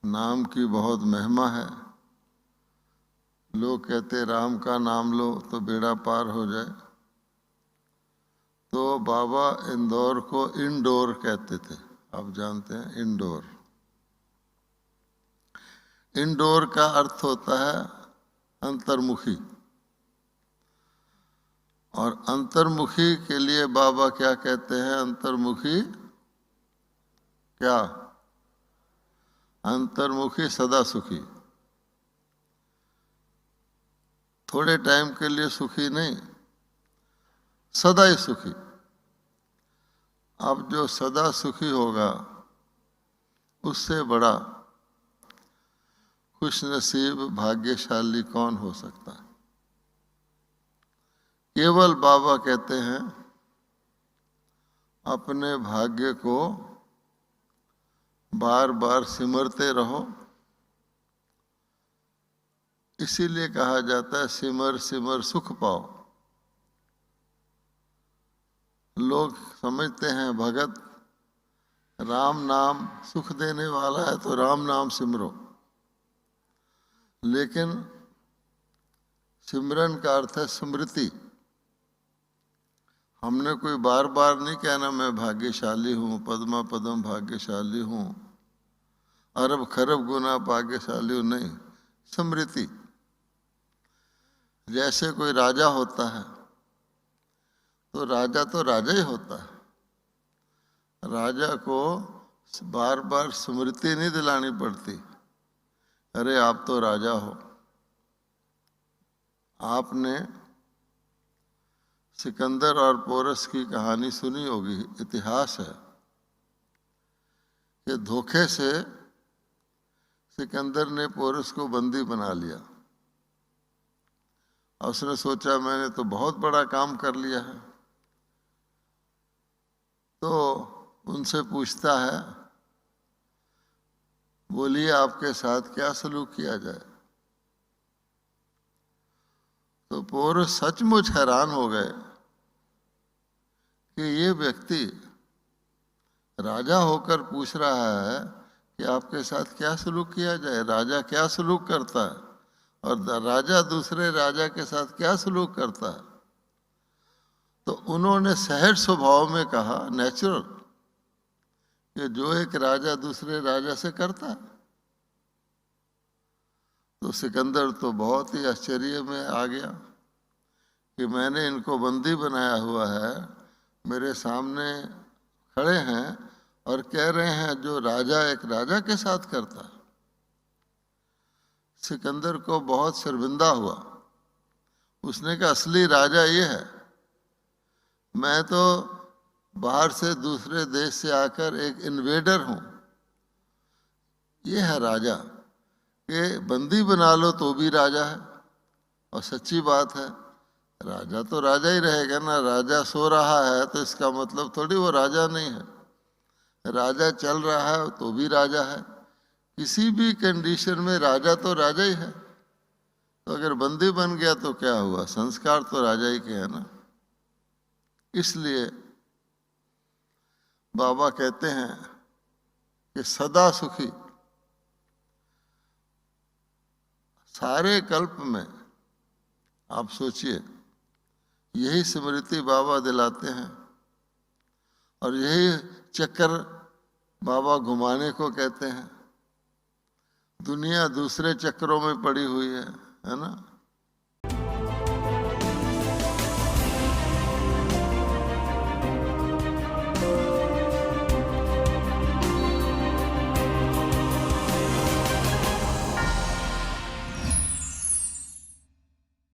नाम की बहुत महिमा है। लोग कहते राम का नाम लो तो बेड़ा पार हो जाए, तो बाबा इंदौर को इंडोर कहते थे। आप जानते हैं इंडोर। इंडोर का अर्थ होता है अंतर्मुखी, और अंतर्मुखी के लिए बाबा क्या कहते हैं? अंतर्मुखी क्या? अंतर्मुखी सदा सुखी। थोड़े टाइम के लिए सुखी नहीं, सदा ही सुखी। अब जो सदा सुखी होगा उससे बड़ा खुशनसीब भाग्यशाली कौन हो सकता है? केवल बाबा कहते हैं अपने भाग्य को बार बार सिमरते रहो। इसीलिए कहा जाता है सिमर सिमर सुख पाओ। लोग समझते हैं भगत राम नाम सुख देने वाला है तो राम नाम सिमरो, लेकिन सिमरन का अर्थ है स्मृति। हमने कोई बार बार नहीं कहना मैं भाग्यशाली हूँ, पद्मा पदम भाग्यशाली हूँ, अरब खरब गुना भाग्यशाली हूँ, नहीं। स्मृति। जैसे कोई राजा होता है तो राजा ही होता है। राजा को बार बार स्मृति नहीं दिलानी पड़ती, अरे आप तो राजा हो। आपने सिकंदर और पोरस की कहानी सुनी होगी, इतिहास है कि धोखे से सिकंदर ने पोरस को बंदी बना लिया। और उसने सोचा मैंने तो बहुत बड़ा काम कर लिया है, तो उनसे पूछता है बोलिए आपके साथ क्या सलूक किया जाए। तो पोरस सचमुच हैरान हो गए कि ये व्यक्ति राजा होकर पूछ रहा है कि आपके साथ क्या सलूक किया जाए। राजा क्या सलूक करता है और राजा दूसरे राजा के साथ क्या सलूक करता है? तो उन्होंने सहज स्वभाव में कहा, नेचुरल, कि जो एक राजा दूसरे राजा से करता है। तो सिकंदर तो बहुत ही आश्चर्य में आ गया कि मैंने इनको बंदी बनाया हुआ है, मेरे सामने खड़े हैं और कह रहे हैं जो राजा एक राजा के साथ करता है। सिकंदर को बहुत शर्मिंदा हुआ। उसने कहा असली राजा ये है, मैं तो बाहर से दूसरे देश से आकर एक इन्वेडर हूं। ये है राजा कि बंदी बना लो तो भी राजा है। और सच्ची बात है, राजा तो राजा ही रहेगा ना। राजा सो रहा है तो इसका मतलब थोड़ी वो राजा नहीं है। राजा चल रहा है तो भी राजा है। किसी भी कंडीशन में राजा तो राजा ही है। तो अगर बंदी बन गया तो क्या हुआ? संस्कार तो राजा ही के है ना। इसलिए बाबा कहते हैं कि सदा सुखी। सारे कल्प में आप सोचिए, यही स्मृति बाबा दिलाते हैं और यही चक्कर बाबा घुमाने को कहते हैं। दुनिया दूसरे चक्रों में पड़ी हुई है ना।